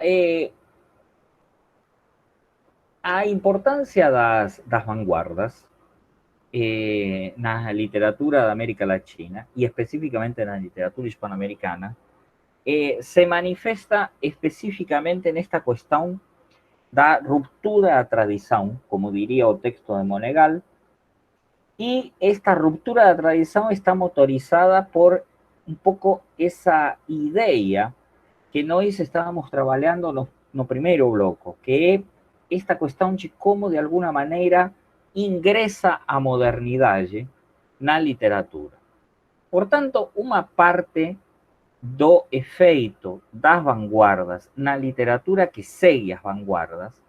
eh, a importância das vanguardas na literatura da América Latina e especificamente na literatura hispanoamericana, se manifesta especificamente nesta questão da ruptura da tradição, como diria o texto de Monegal, y esta ruptura de tradición está motorizada por un poco esa idea que nós estábamos trabalhando no primeiro bloco, que é esta questão de como, de alguma maneira, ingressa a modernidade na literatura. Portanto, uma parte do efeito das vanguardas na literatura que segue as vanguardas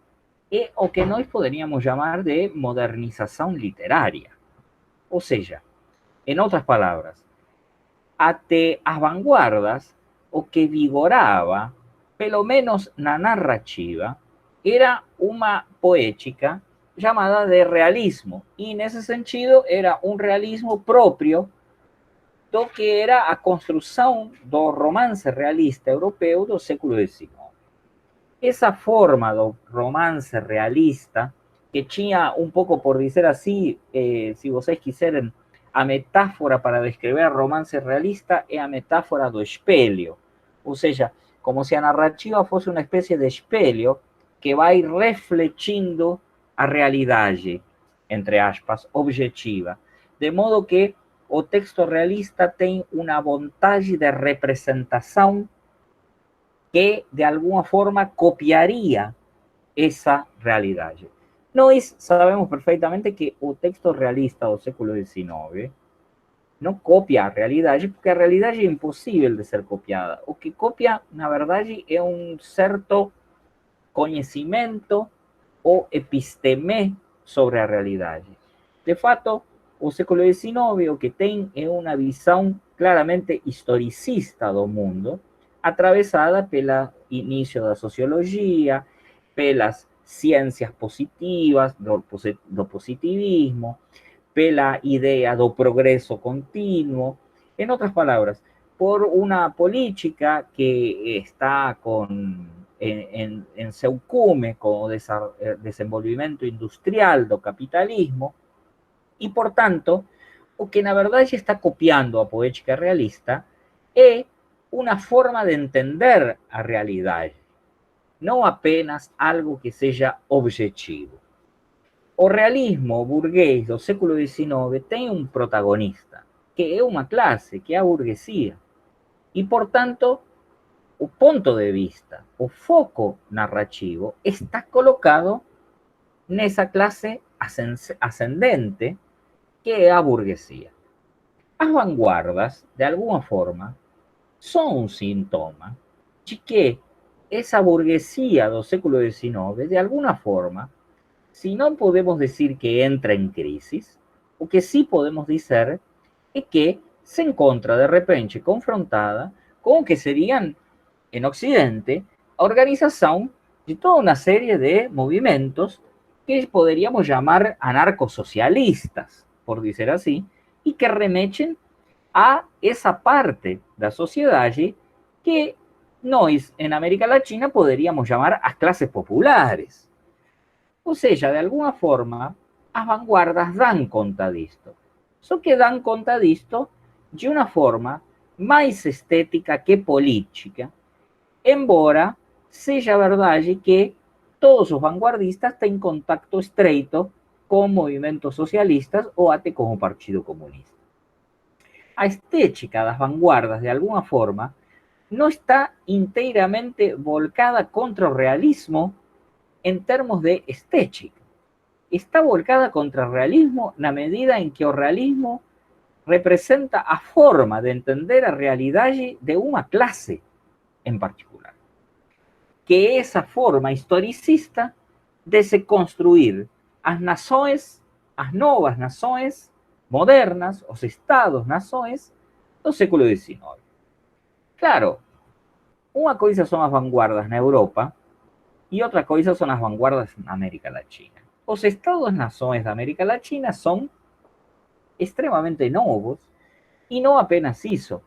é o que nós poderíamos chamar de modernização literária. Ou seja, em outras palavras, até as vanguardas, o que vigorava, pelo menos na narrativa, era uma poética chamada de realismo. E, nesse sentido, era um realismo próprio do que era a construção do romance realista europeu do século XIX. Essa forma do romance realista, que tinha um pouco, por dizer assim, se vocês quiserem, a metáfora para descrever romance realista é a metáfora do espelho. Ou seja, como se a narrativa fosse uma espécie de espelho que vai refletindo a realidade, entre aspas, objetiva. De modo que o texto realista tem uma vontade de representação que, de alguma forma, copiaria essa realidade. Nós sabemos perfeitamente que o texto realista do século XIX não copia a realidade, porque a realidade é impossível de ser copiada. O que copia, na verdade, é um certo conhecimento ou episteme sobre a realidade. De fato, o século XIX o que tem é uma visão claramente historicista do mundo, atravessada pelo início da sociologia, pelas ciências positivas, do positivismo, pela idea do progreso continuo. En otras palabras, por una política que está en seu cume como desenvolvimento industrial do capitalismo, y por tanto, o que na verdade está copiando a poética realista é uma forma de entender a realidade, não apenas algo que seja objetivo. O realismo burguês do século XIX tem um protagonista, que é uma classe, que é a burguesia. E, portanto, o ponto de vista, o foco narrativo está colocado nessa classe ascendente, que é a burguesia. As vanguardas, de alguma forma, são um sintoma de que essa burguesia do século XIX, de alguma forma, si no podemos decir que entra en crisis, o que sí podemos decir es que se encuentra de repente confrontada con o que serían en Occidente a organización de toda una serie de movimientos que podríamos llamar anarcosocialistas, por decir así, y que remechen a esa parte de la sociedad que nós, en América Latina, podríamos llamar as clases populares. Ou seja, de alguma forma, as vanguardas dan conta disto. Só que dan conta disto de uma forma mais estética que política, embora seja verdade que todos os vanguardistas têm contacto estreito com movimentos socialistas ou até com o Partido Comunista. A estética das vanguardas, de alguma forma, não está inteiramente volcada contra o realismo en termos de estética. Está volcada contra el realismo na medida en que o realismo representa a forma de entender a realidade de uma classe en particular. Que é essa forma historicista de se construir as nações, as novas nações modernas, os estados-nações do século XIX. Claro, uma coisa são as vanguardas na Europa y otra cosa son las vanguardias en América Latina. Los estados-nações de América Latina son extremadamente nuevos y no apenas eso.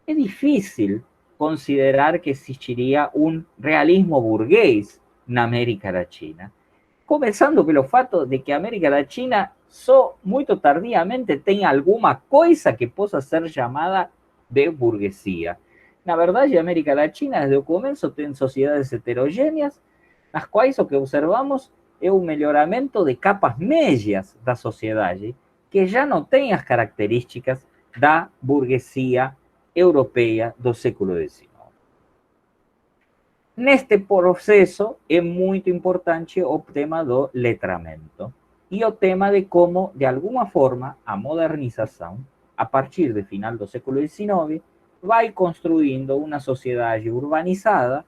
Es difícil considerar que existiria um realismo burguês na América Latina. Começando pelo fato de que a América Latina só muito tardiamente tem alguma coisa que possa ser chamada de burguesia. Na verdade, a América Latina, desde o começo, tem sociedades heterogêneas, nas quais o que observamos é o melhoramento de capas médias da sociedade, que já não tem as características da burguesia europeia do século XIX. Neste processo é muito importante o tema do letramento e o tema de como, de alguma forma, a modernização, a partir do final do século XIX, vai construindo uma sociedade urbanizada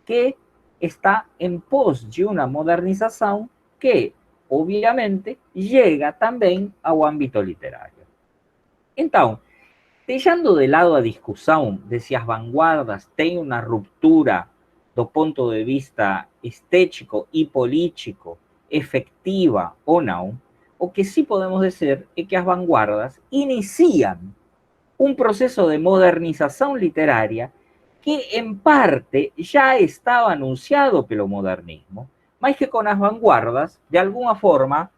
que está em pos de uma modernização que, obviamente, chega também ao âmbito literário. Então, deixando de lado a discussão de se as vanguardas têm uma ruptura do ponto de vista estético e político efectiva ou não, o que sí podemos dizer é que as vanguardas iniciam um processo de modernização literária que, em parte, já estava anunciado pelo modernismo, mas que com as vanguardas, de alguma forma,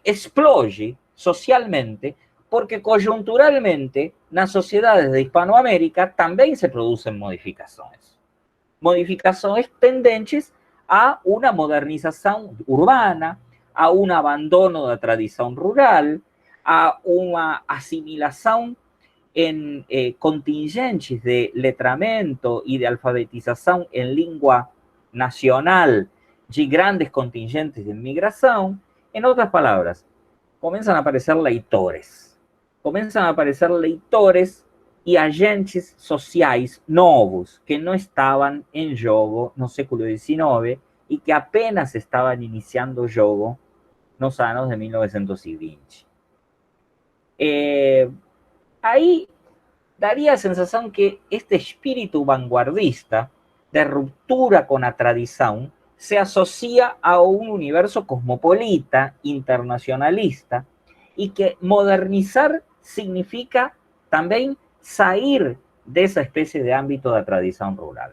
explode socialmente, porque conjunturalmente nas sociedades de Hispanoamérica também se produzem modificações. Modificações tendentes a uma modernização urbana, a um abandono da tradição rural, a uma assimilação em contingentes de letramento e de alfabetização em língua nacional de grandes contingentes de migração. Em outras palavras, começam a aparecer leitores. Começam a aparecer leitores e agentes sociais novos que não estavam em jogo no século XIX e que apenas estavam iniciando o jogo nos anos de 1920. Aí daria a sensação que este espírito vanguardista de ruptura com a tradição se associa a um universo cosmopolita, internacionalista, e que modernizar significa também sair dessa espécie de âmbito da tradição rural.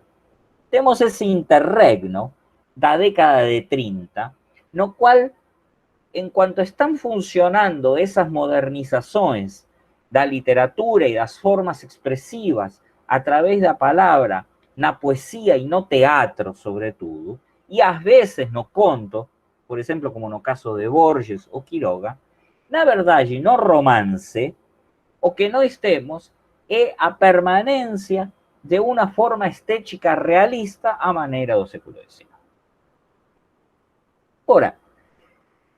Temos esse interregno da década de 30, no qual, enquanto estão funcionando essas modernizações da literatura e das formas expressivas a través da palavra, na poesia e no teatro, sobretudo, e às vezes no conto, por exemplo, como no caso de Borges ou Quiroga, na verdade, no romance, o que nós temos é a permanência de uma forma estética realista à maneira do século XIX. Ora,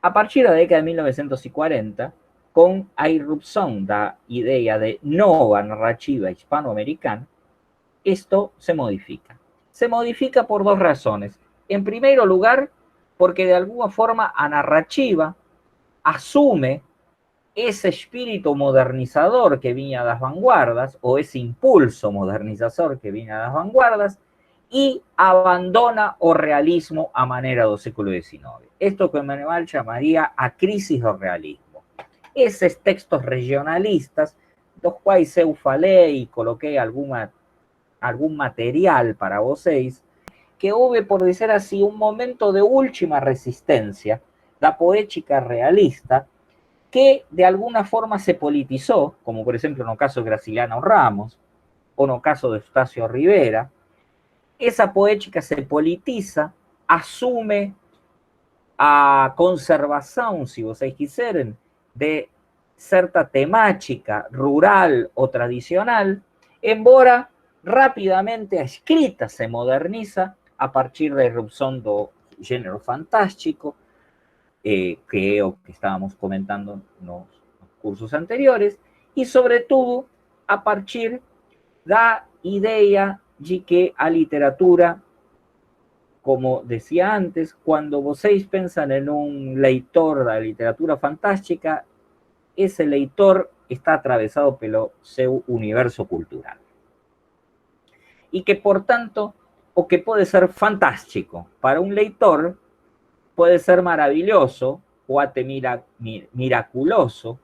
a partir da década de 1940, com a irrupção da ideia de nova narrativa hispanoamericana, isto se modifica. Se modifica por duas razões. Em primeiro lugar, porque de alguma forma a narrativa assume ese espíritu modernizador que vinha das vanguardas, o ese impulso modernizador que vinha das vanguardas, y abandona o realismo a maneira do século XIX. Esto que Manuel chamaría a crisis do realismo. Esos textos regionalistas, dos quais eu falei e coloquei algum material para vocês, que houve, por dizer así, un momento de última resistencia da poética realista que de alguna forma se politizó, como por ejemplo no caso de Graciliano Ramos, o no caso de Eustacio Rivera. Esa poética se politiza, asume a conservação, se vocês quiserem, de certa temática rural ou tradicional, embora rapidamente a escrita se moderniza a partir da irrupção do gênero fantástico, que é o que estávamos comentando nos cursos anteriores, e, sobretudo, a partir da ideia de que a literatura, como decía antes, cuando vocês pensan en un leitor da literatura fantástica, ese leitor está atravesado pelo seu universo cultural. Y que, por tanto, o que puede ser fantástico para un leitor puede ser maravilloso o até miraculoso,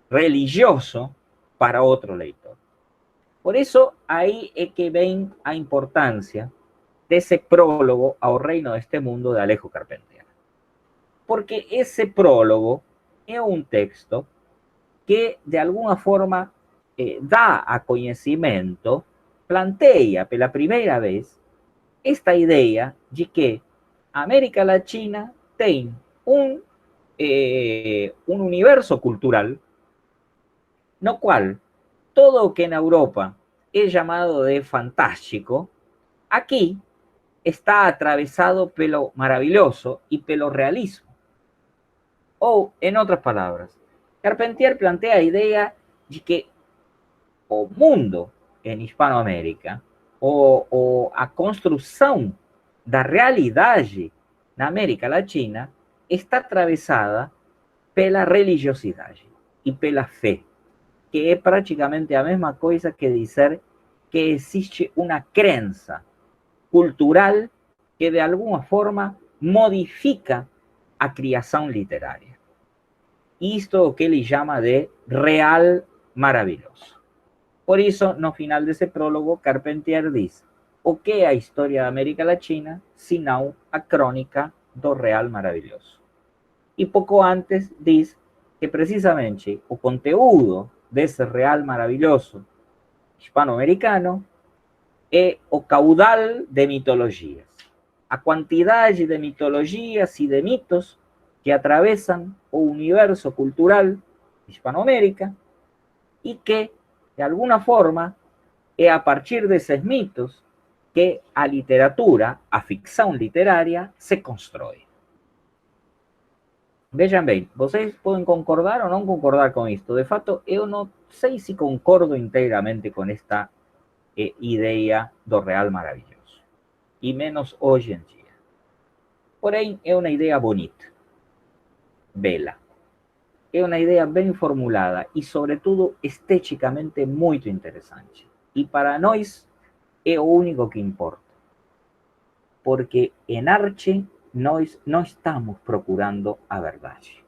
religioso para otro leitor. Por eso, aí é que vem a importância desse prólogo ao reino deste mundo de Alejo Carpentier. Porque esse prólogo é um texto que, de alguma forma, dá a conhecimento, planteia pela primeira vez esta ideia de que a América Latina tem um universo cultural no cual todo lo que en Europa es llamado de fantástico, aquí está atravesado pelo maravilloso y pelo realismo. O, en otras palabras, Carpentier plantea la idea de que o mundo en Hispanoamérica, o a construção da realidade na América Latina está atravessada pela religiosidade e pela fé, que é praticamente a mesma coisa que dizer que existe uma crença cultural que de alguma forma modifica a criação literária. Isto é o que ele chama de real maravilhoso. Por isso, no final desse prólogo, Carpentier diz: o que é a história da América Latina, senão a crônica do real maravilhoso? E pouco antes diz que precisamente o conteúdo desse real maravilhoso hispano-americano é o caudal de mitologias, a quantidade de mitologias e de mitos que atravessam o universo cultural Hispanoamérica e que, de alguma forma, é a partir desses mitos que a literatura, a ficção literária, se constrói. Vejam bem, vocês podem concordar ou não concordar com isto. De fato, eu não sei se concordo inteiramente com esta ideia do real maravilhoso, e menos hoje em dia. Porém, é uma ideia bonita, bela. É uma ideia bem formulada e, sobretudo, esteticamente muito interessante. E para nós é o único que importa. Porque em arte nós não estamos procurando a verdade.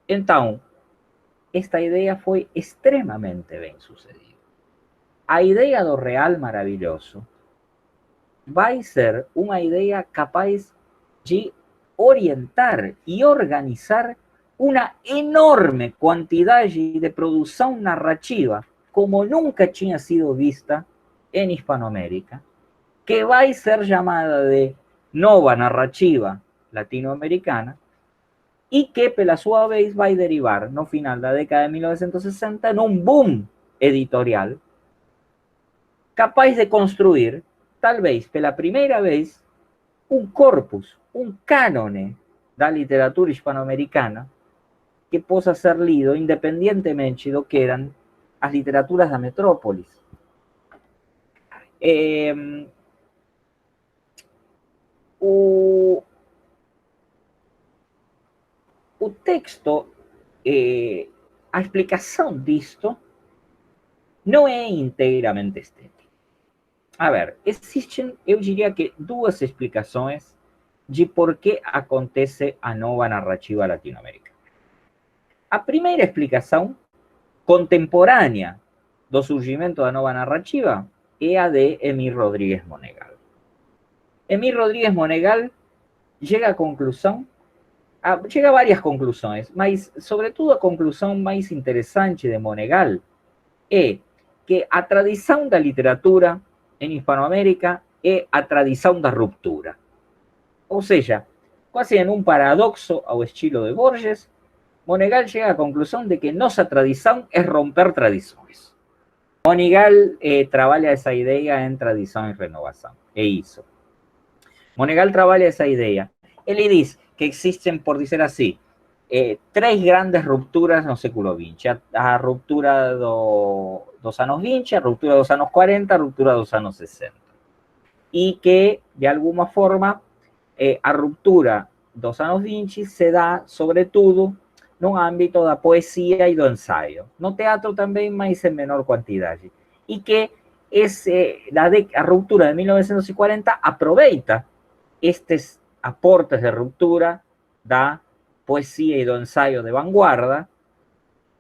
Então, esta ideia foi extremamente bem sucedida. A ideia do real maravilhoso vai ser uma ideia capaz de orientar e organizar uma enorme quantidade de produção narrativa como nunca tinha sido vista em Hispanoamérica, que vai ser chamada de nova narrativa latino-americana e que, pela sua vez, vai derivar, no final da década de 1960, num boom editorial capaz de construir, talvez pela primeira vez, um corpus, um cânone da literatura hispano-americana que possa ser lido independentemente do que eram as literaturas da metrópolis. O texto, a explicação disto não é inteiramente estética. A ver, existem, eu diria que, duas explicações de por que acontece a nova narrativa latino-americana. A primeira explicação, contemporânea do surgimento da nova narrativa, é a de Emir Rodríguez Monegal. Emir Rodríguez Monegal chega a conclusão, chega a várias conclusões, mas, sobretudo, a conclusão mais interessante de Monegal é que a tradição da literatura em Hispanoamérica é a tradição da ruptura. Ou seja, quase em um paradoxo ao estilo de Borges, Monegal chega à conclusão de que nossa tradição é romper tradições. Monegal trabalha essa ideia em Tradição e Renovação. É isso. Monegal trabalha essa ideia. Ele diz que existem, por dizer assim, três grandes rupturas no século XX. A ruptura dos anos 20, a ruptura dos anos 40, a ruptura dos anos 60. E que, de alguma forma, a ruptura dos anos 20 se dá, sobretudo, no âmbito da poesia e do ensaio. No teatro também, mas em menor quantidade. E que a ruptura de 1940 aproveita estes aportes de ruptura da poesia e do ensaio de vanguarda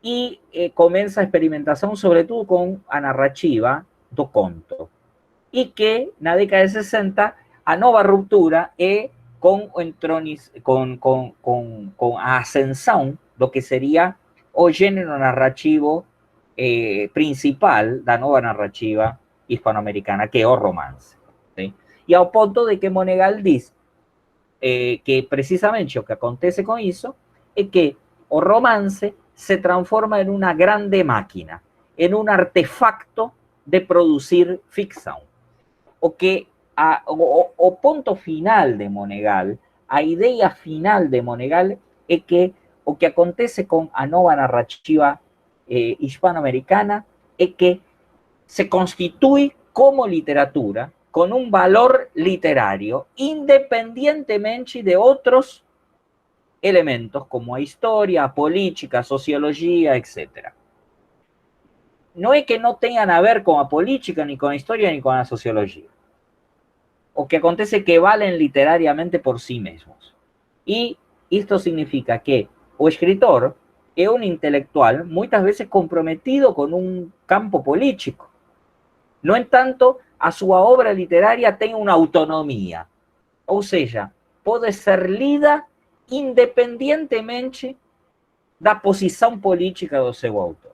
e começa a experimentação, sobretudo, com a narrativa do conto. E que, na década de 60, a nova ruptura é com a ascensão do que seria o gênero narrativo principal da nova narrativa hispanoamericana, que é o romance. ¿Sí? E ao ponto de que Monegal diz que precisamente o que acontece com isso é que o romance se transforma en una grande máquina, en un artefacto de producir ficção. O que o ponto final de Monegal, a ideia final de Monegal é que o que acontece com a nova narrativa hispanoamericana é que se constituye como literatura con un valor literario independientemente de otros elementos como a historia, a política, a sociología, etc. No es que no tengan a ver con la política, ni con la historia, ni con la sociología. O que acontece que valen literariamente por sí mismos. Y esto significa que o escritor es un intelectual muchas veces comprometido con un campo político. No en tanto, a su obra literaria tem uma autonomia. Ou seja, pode ser lida independentemente da posição política do seu autor.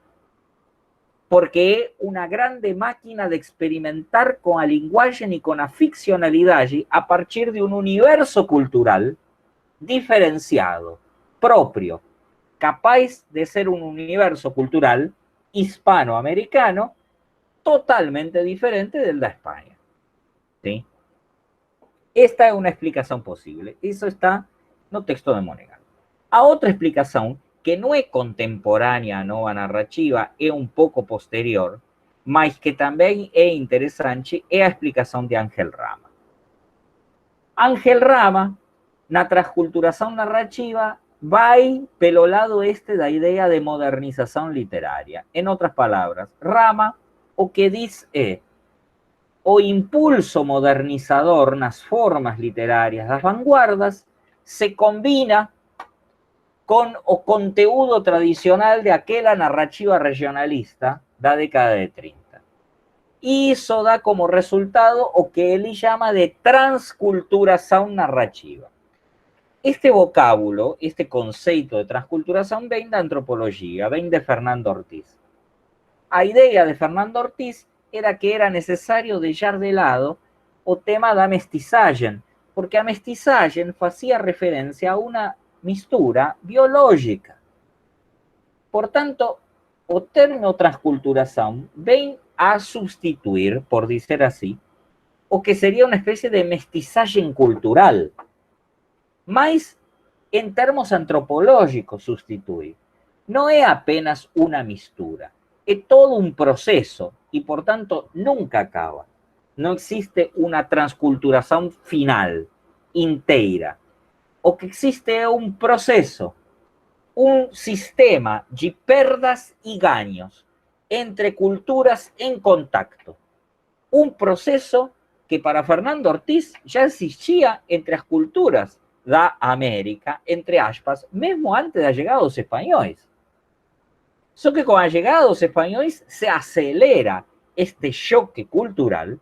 Porque é uma grande máquina de experimentar com a linguagem e com a ficcionalidade a partir de um universo cultural diferenciado, próprio, capaz de ser um universo cultural hispanoamericano totalmente diferente del de España. ¿Sí? Esta es una explicación posible. Eso está no texto de Monegal. A otra explicación, que no es contemporánea a nova narrativa, es un poco posterior, mas que también es interesante, es a explicación de Ángel Rama. Ángel Rama, na transculturación narrativa, vai pelo lado da idea de modernización literaria. En otras palabras, Rama o que diz é o impulso modernizador nas formas literarias das vanguardas se combina con o conteúdo tradicional de aquela narrativa regionalista da década de 30. E isso dá como resultado o que ele chama de transculturação narrativa. Este vocábulo, este conceito de transculturação vem da antropologia, vem de Fernando Ortiz. A idea de Fernando Ortiz era que era necesario dejar de lado o tema da mestizaje, porque a mestizaje hacía referencia a una mistura biológica. Por tanto, o término transculturación ven a sustituir, por decir así, o que sería una especie de mestizaje cultural, mas en términos antropológicos sustituir. No es apenas una mistura. Es todo un proceso y por tanto nunca acaba. No existe una transculturación final, inteira. O que existe es un proceso, un sistema de perdas y gaños entre culturas en contacto. Un proceso que para Fernando Ortiz ya existía entre las culturas da América, entre aspas, mesmo antes de la llegada de los españoles. Só que con la llegada de los españoles se acelera este choque cultural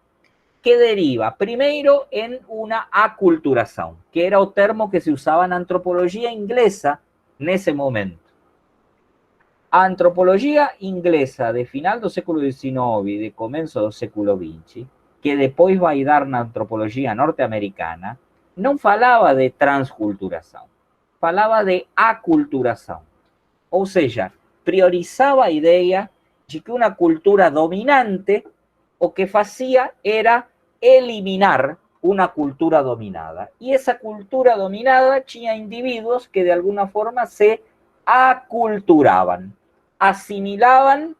que deriva primero en una aculturación, que era el termo que se usaba en antropología inglesa en ese momento. A antropología inglesa de final del século XIX y de comienzo del século XX, que después va a dar na antropología norteamericana, no falaba de transculturación, falaba de aculturación. O sea, priorizaba a idea de que una cultura dominante o que hacía era eliminar una cultura dominada. Y esa cultura dominada tenía individuos que de alguna forma se aculturaban, asimilaban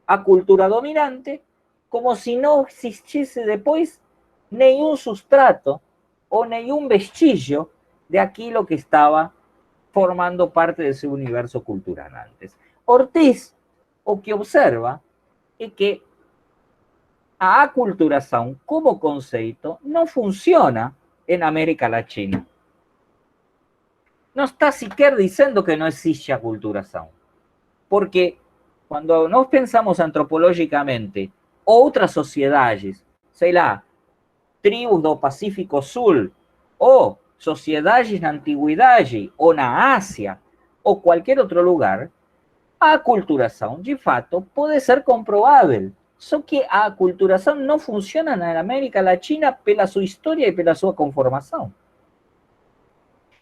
a cultura dominante como si no existiese después ningún sustrato o ningún vestigio de aquello que estaba formando parte de ese universo cultural antes. Ortiz, o que observa es que a aculturación como conceito no funciona en América Latina. No está siquiera diciendo que no existe aculturación. Porque quando nós pensamos antropologicamente, outras sociedades, sei lá, tribos do Pacífico Sul, ou sociedades na Antiguidade, ou na Ásia, ou qualquer outro lugar, a aculturação, de fato, pode ser comprovável. Só que a aculturação não funciona na América Latina pela sua história e pela sua conformação.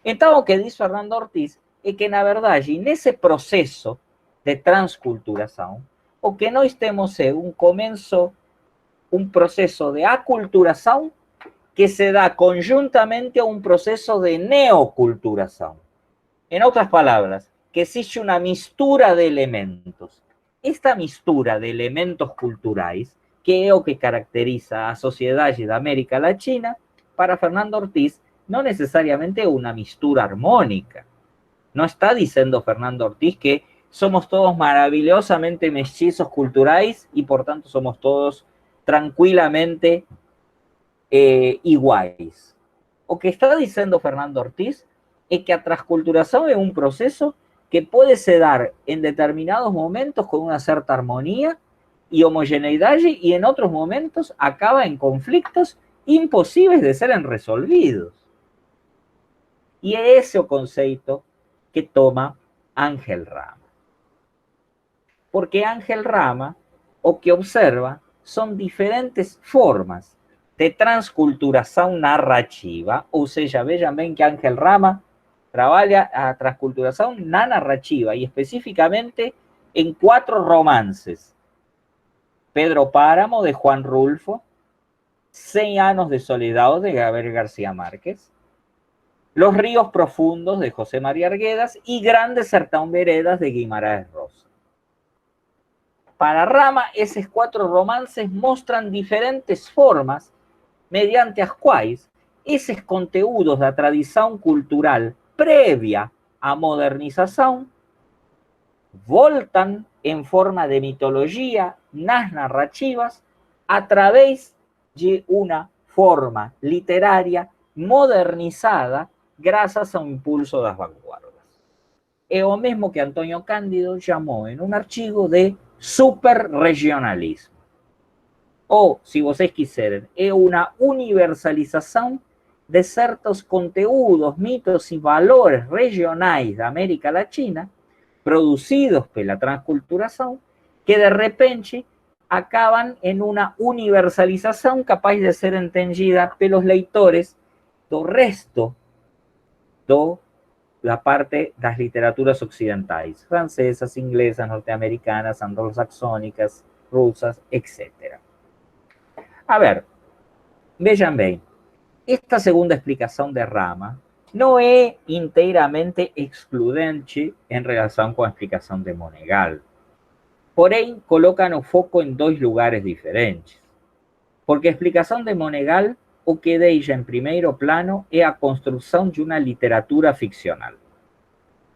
Então, o que diz Fernando Ortiz é que, na verdade, nesse processo de transculturação, o que nós temos é um começo, um processo de aculturação que se dá conjuntamente a um processo de neoculturação. Em outras palavras, que existe uma mistura de elementos. Esta mistura de elementos culturais, que é o que caracteriza a sociedade da América Latina, para Fernando Ortiz, no necesariamente una mistura armónica. No está diciendo Fernando Ortiz que somos todos maravillosamente mestizos culturales y por tanto somos todos tranquilamente iguales. O que está diciendo Fernando Ortiz es que a transculturación es un proceso que puede se dar en determinados momentos con una cierta armonía y homogeneidad y en otros momentos acaba en conflictos imposibles de ser resolvidos. Y é esse o conceito que toma Ángel Rama. Porque Ángel Rama o que observa son diferentes formas de transculturação narrativa, ou seja, vejam bem que Ángel Rama trabalha a transculturação na narrativa e especificamente em 4 romances. Pedro Páramo, de Juan Rulfo, 100 anos de soledad, de Gabriel García Márquez, Los ríos profundos, de José María Arguedas, y Grandes Sertão Veredas, de Guimarães Rosa. Para Rama, esos 4 romances muestran diferentes formas mediante as quais esos conteúdos da tradição cultural previa à modernização voltan en forma de mitología nas narrativas a través de una forma literaria modernizada gracias a un impulso das vanguardas. É o mesmo que Antonio Cándido llamó en un archivo de superregionalismo. Ou, se vocês quiserem, é uma universalização de certos conteúdos, mitos e valores regionais da América Latina, producidos pela transculturação, que de repente acaban en una universalización capaz de ser entendida pelos leitores do resto da parte das literaturas occidentais, francesas, inglesas, norte-americanas, anglo-saxônicas, rusas, etc. A ver, vejam bem, esta segunda explicação de Rama não é inteiramente excludente em relação com a explicação de Monegal. Porém, colocan o foco en 2 lugares diferentes. Porque a explicação de Monegal o que deixa en primeiro plano é a construção de uma literatura ficcional.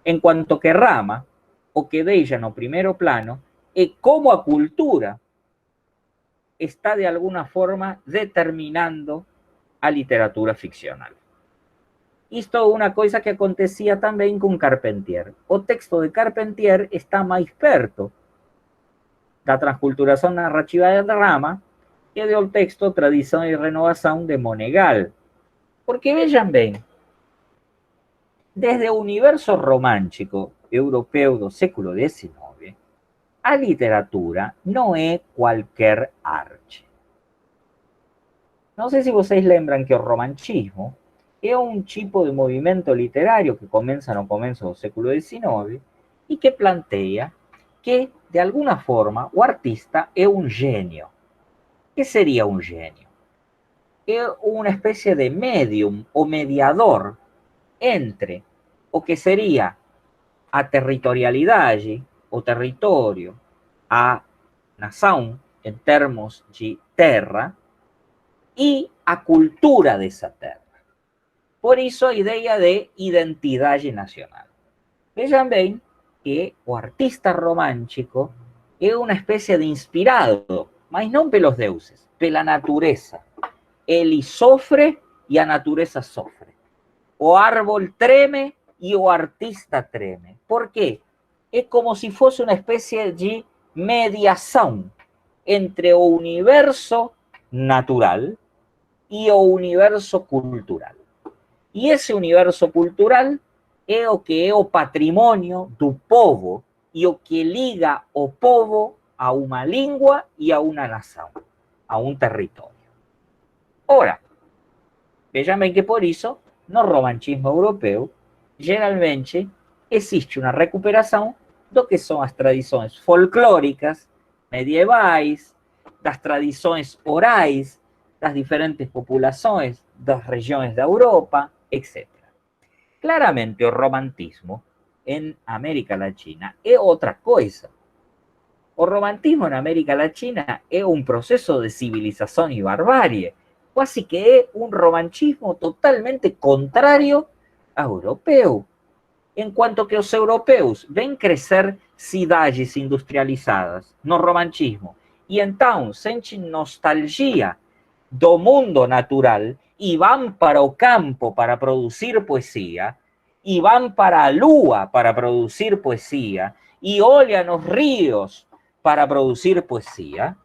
Enquanto que Rama o que deixa no primeiro plano é como a cultura está de alguna forma determinando a literatura ficcional. Isto é uma coisa que acontecia também com Carpentier. O texto de Carpentier está mais perto da transculturação narrativa de Rama que do texto Tradição e Renovação de Monegal. Porque vejam bem, desde o universo romântico europeu do século XIX, a literatura não é qualquer arte. Não sei se vocês lembram que o romantismo é um tipo de movimento literário que começa no começo do século XIX e que planteia que, de alguna forma, o artista é um gênio. ¿Qué sería un genio? Es una especie de medium o mediador entre o que sería a territorialidade, o território, a nação em termos de terra e a cultura dessa terra. Por isso a ideia de identidade nacional. Vejam bem que o artista romântico é uma espécie de inspirado, mas não pelos deuses, pela natureza. Ele sofre e a natureza sofre. O árbol treme e o artista treme. Por quê? é como se fosse uma espécie de mediação entre o universo natural e o universo cultural. E esse universo cultural é o que é o patrimônio do povo e o que liga o povo a uma língua e a uma nação, a um território. Ora, vejam bem que por isso, no romantismo europeu, geralmente existe uma recuperação do que são as tradições folclóricas, medievais, das tradições orais das diferentes populações das regiões da Europa, etc. Claramente, o romantismo em América Latina é outra coisa. O romantismo en América Latina es un proceso de civilización y barbarie, casi que es un romantismo totalmente contrario a europeo. En cuanto que os europeus ven crecer cidades industrializadas no romantismo e então sentem nostalgia do mundo natural e vão para o campo para produzir poesia e vão para a lua para produzir poesia e olham os rios para producir poesía,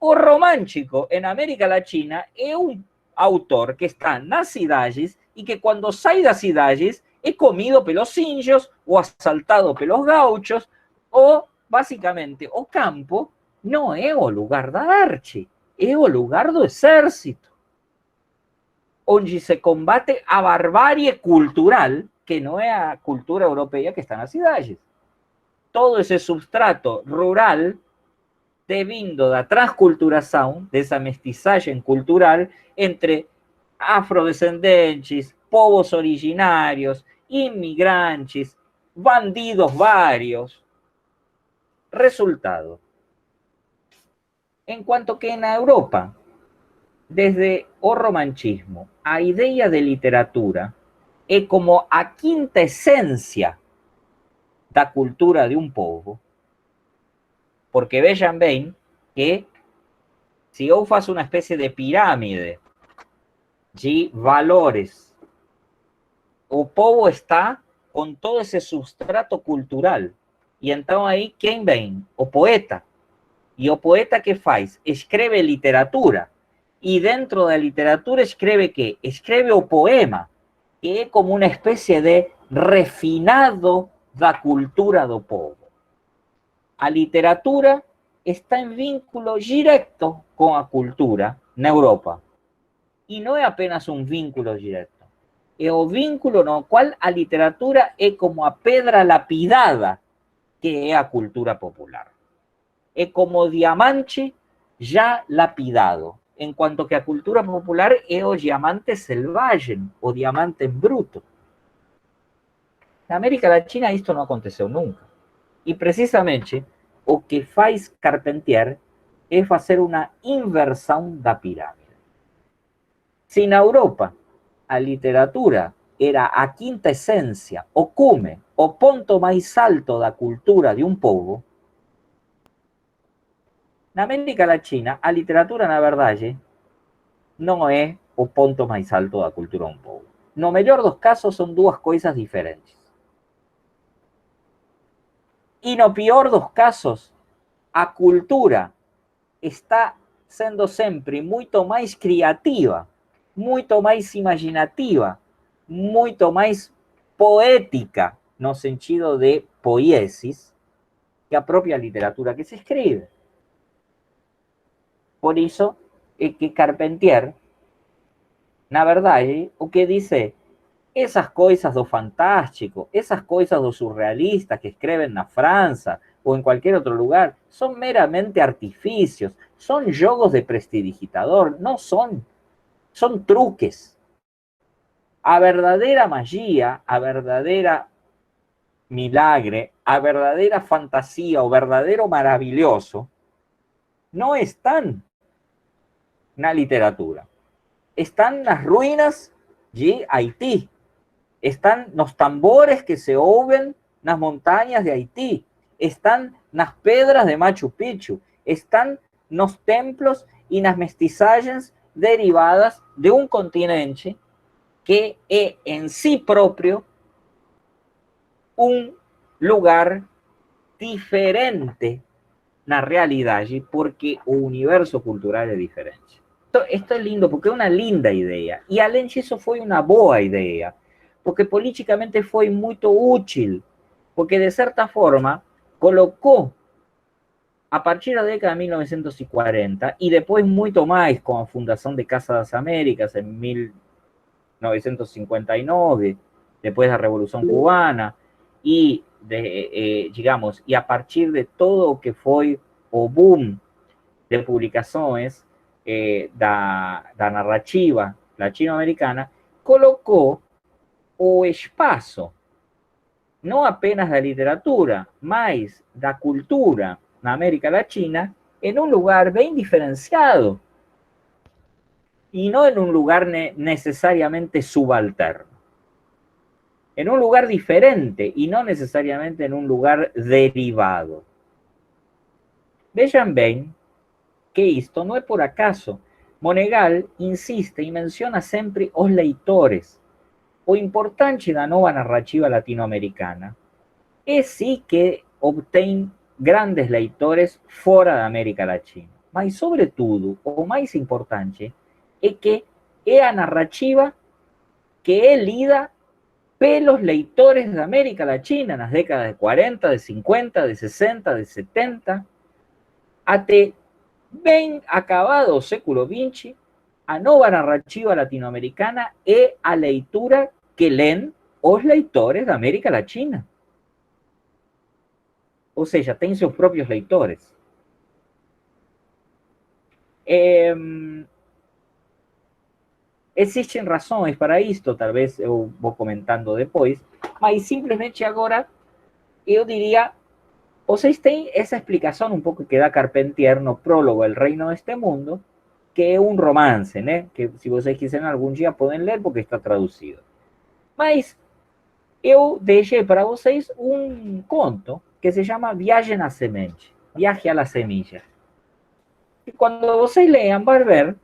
o romántico en América Latina es un autor que está en las cidades y que cuando sai das cidades es comido pelos índios o asaltado pelos gauchos o, básicamente, o campo no é o lugar da arte, é o lugar do exército, onde se combate a barbarie cultural, que no é a cultura europeia que está nas cidades. Todo ese substrato rural devindo da transculturação, dessa mestiçagem cultural entre afrodescendentes, povos originários, inmigrantes, bandidos varios. Resultado. En cuanto que na Europa, desde o romantismo, a ideia de literatura é como a quinta essência da cultura de um povo, porque vejam bem que se eu faço uma espécie de pirâmide de valores, o povo está com todo esse substrato cultural. E então aí quem vem? O poeta. E o poeta que faz? Escreve literatura. E dentro da literatura escreve que? Escreve o poema, que é como uma espécie de refinado da cultura do povo. A literatura está en vínculo directo con la cultura en Europa. Y no es apenas un vínculo directo. Es un vínculo en el cual a literatura es como a pedra lapidada que es a cultura popular. Es como diamante ya lapidado. En cuanto que a cultura popular es o diamante selvagem, o diamante bruto. En América Latina esto no aconteceu nunca. E precisamente o que faz Carpentier é fazer uma inversão da pirâmide. Se na Europa a literatura era a quinta essência, o cume, o ponto mais alto da cultura de um povo, na América Latina a literatura, na verdade, não é o ponto mais alto da cultura de um povo. No melhor dos casos, são duas coisas diferentes. E no pior dos casos, a cultura está sendo sempre muito mais criativa, muito mais imaginativa, muito mais poética, no sentido de poiesis, que a própria literatura que se escreve. Por isso é que Carpentier, na verdade, o que dice, esas coisas do fantástico, esas coisas do surrealista que escreven na França o en cualquier otro lugar, son meramente artificios, son jogos de prestidigitador, no son truques. A verdadeira magia, a verdadeira milagre, a verdadeira fantasía o verdadeiro maravilhoso no están na literatura. Están nas ruínas de Haití. Están nos tambores que se ouvem nas montañas de Haití. Están nas pedras de Machu Picchu. Están nos templos e nas mestizagens derivadas de um continente que é em si próprio um lugar diferente na realidade, porque o universo cultural é diferente. Esto é lindo, porque é uma linda ideia. E, além disso, foi uma boa ideia, porque politicamente foi muito útil, porque, de certa forma, colocou, a partir da década de 1940, e depois muito mais com a fundação de Casa das Américas em 1959, depois da Revolução Cubana, e, digamos, e a partir de todo o que foi o boom de publicações da narrativa latino-americana, colocou o espaço, não apenas da literatura, mas da cultura na América Latina, em um lugar bem diferenciado y no en un lugar necesariamente subalterno, en un lugar diferente y no necesariamente en un lugar derivado. Vean bien que esto no es por acaso. Monegal insiste y menciona siempre os leitores. O importante da nova narrativa latinoamericana es sí que obtém grandes leitores fora da América Latina. Mas, sobretudo, o mais importante é que é a narrativa que é lida pelos leitores da América Latina nas décadas de 40, de 50, de 60, de 70, até bem acabado o século XX, a nova narrativa latinoamericana é a leitura que leen os leitores da América Latina. Ou seja, tem seus próprios leitores. Existem razões para isto, talvez eu vou comentando depois, mas simplesmente agora eu diria, vocês têm essa explicação um pouco que dá Carpentier no prólogo El Reino deste Mundo, que é um romance, né? Que se vocês quiserem algum dia podem ler porque está traduzido. Mas eu deixei para vocês um conto que se chama Viagem à Semente, Viaje a la Semilla. E quando vocês leiam, vão ver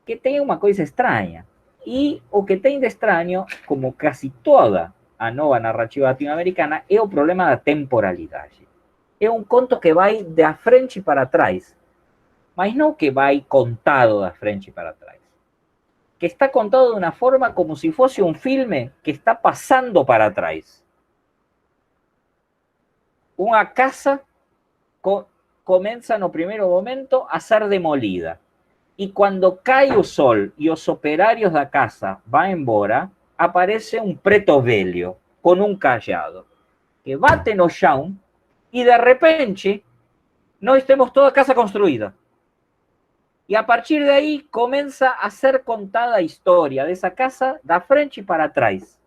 que tem uma coisa estranha. E o que tem de estranho, como casi toda a nova narrativa latino-americana, é o problema da temporalidade. É um conto que vai da frente para trás, mas não que vai contado da frente para trás. Que está contado de uma forma como se fosse um filme que está passando para trás. Uma casa começa no primeiro momento a ser demolida. E quando cai o sol e os operários da casa vão embora, aparece um preto velho com um cajado que bate no chão e, de repente, nós temos toda a casa construída. E a partir daí começa a ser contada a história dessa casa da frente para trás.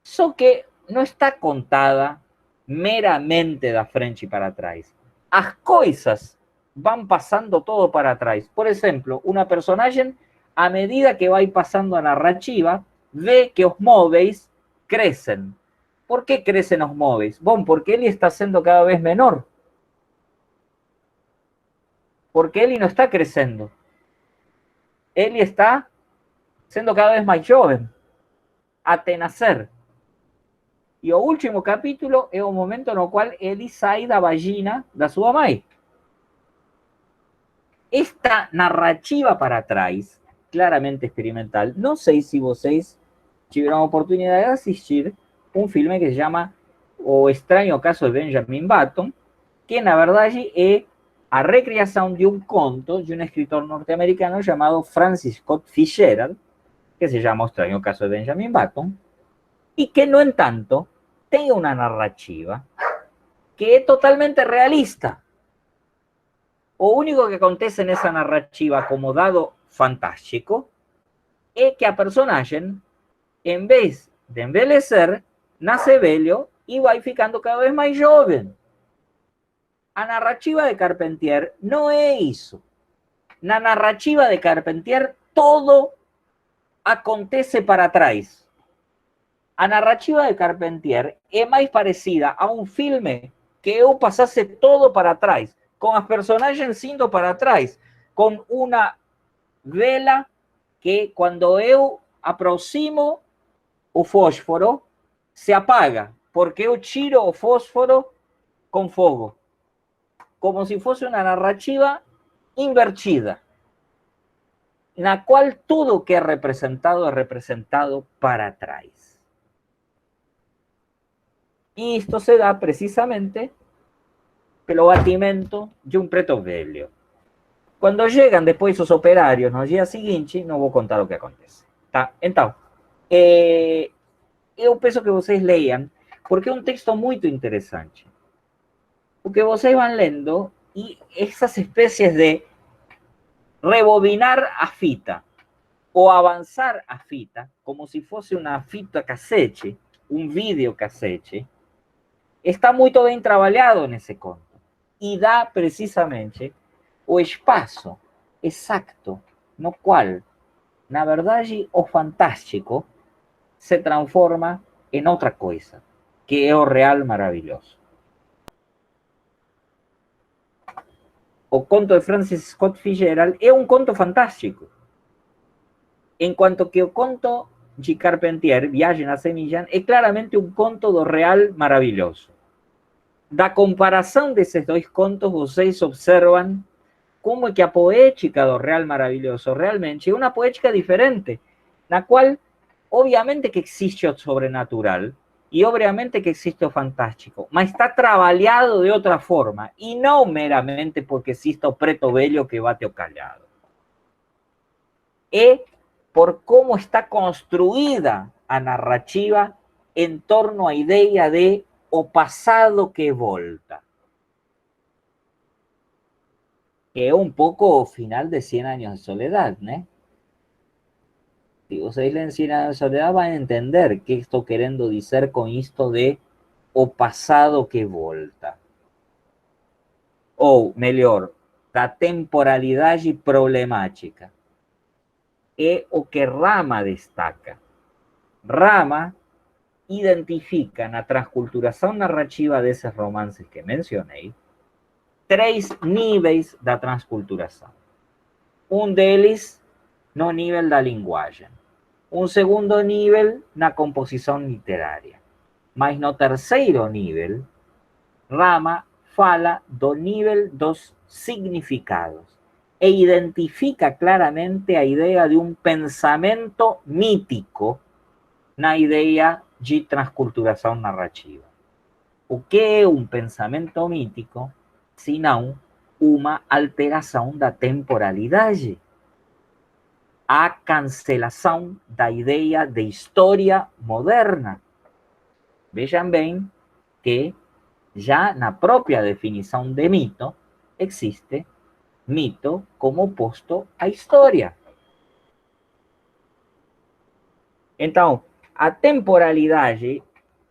Só que não está contada meramente da frente para trás. As coisas van pasando todo para atrás. Por exemplo, uma personagem, a medida que vai passando a narrativa, vê que os móveis crescem. Por que crescem os móveis? Bom, porque ele está sendo cada vez menor. Porque ele não está crescendo. Ele está sendo cada vez mais jovem, até nascer. E o último capítulo é o momento no qual ele sai da vagina da sua mãe. Esta narrativa para trás, claramente experimental, não sei se vocês tiveram a oportunidade de assistir um filme que se chama O Estranho Caso de Benjamin Button, que na verdade é a recriação de um conto de um escritor norte-americano chamado Francis Scott Fitzgerald, que se chama O Estranho Caso de Benjamin Button, e que, no entanto, tem uma narrativa que é totalmente realista. O único que acontece nessa narrativa como dado fantástico é que a personagem, em vez de envelhecer, nasce velho e vai ficando cada vez mais jovem. A narrativa de Carpentier não é isso. Na narrativa de Carpentier, todo acontece para trás. A narrativa de Carpentier é mais parecida a um filme que eu passasse todo para trás, com as personagens indo para trás, com uma vela que, quando eu aproximo o fósforo, se apaga porque eu tiro o fósforo com fogo, como se fosse uma narrativa invertida, na qual tudo que é representado para trás. E isto se dá precisamente pelo batimento de um preto velho. Quando chegam depois os operários no dia seguinte, não vou contar o que acontece. Tá? Então, eu peço que vocês leiam, porque é um texto muito interessante. Porque vocês vão lendo e essas espécies de rebobinar a fita ou avançar a fita, como se fosse uma fita cassete, um videocassete, está muito bem trabalhado nesse conto. E dá precisamente o espaço exacto no qual, na verdade, o fantástico se transforma em outra coisa, que é o real maravilhoso. O conto de Francis Scott Fitzgerald é um conto fantástico, enquanto que o conto de Carpentier, Viagem a Semillan, é claramente um conto do real maravilhoso. Da comparação desses dois contos, vocês observam como é que a poética do real maravilhoso realmente é uma poética diferente, na qual, obviamente que existe o sobrenatural, e obviamente que existe o fantástico, mas está trabalhado de outra forma, e não meramente porque existe o preto velho que bate o callado. É por como está construída a narrativa em torno à ideia de o passado que volta. Que é um pouco o final de 100 anos de soledad, né? Si vocês leen 100 anos de soledad, van a entender que estou querendo dizer com isto de o passado que volta. Ou, melhor, da temporalidade problemática. É o que Rama destaca. Rama identifica na transculturação narrativa desses romances que mencionei 3 níveis da transculturação. Um deles no nível da linguagem. Um segundo nível na composição literária. Mas no terceiro nível, Rama fala do nível dos significados e identifica claramente a ideia de um pensamento mítico na ideia de transculturação narrativa. O que é um pensamento mítico, senão uma alteração da temporalidade? A cancelação da ideia de história moderna. Vejam bem que já na própria definição de mito, existe mito como oposto à história. Então, a temporalidade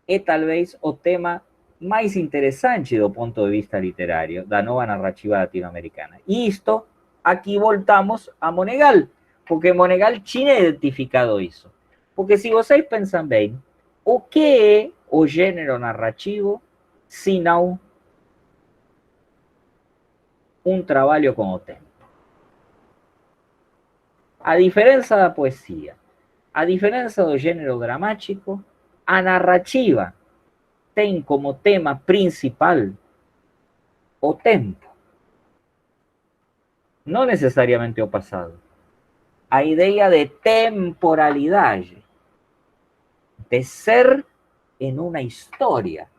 é talvez o tema mais interessante do ponto de vista literário da nova narrativa latino-americana. E isto, aqui voltamos a Monegal, porque Monegal tinha identificado isso. Porque se vocês pensam bem, o que é o gênero narrativo, se não um trabalho com o tempo? A diferença da poesia, a diferença do gênero dramático, a narrativa tem como tema principal o tempo. Não necessariamente o passado. A ideia de temporalidade, de ser em uma história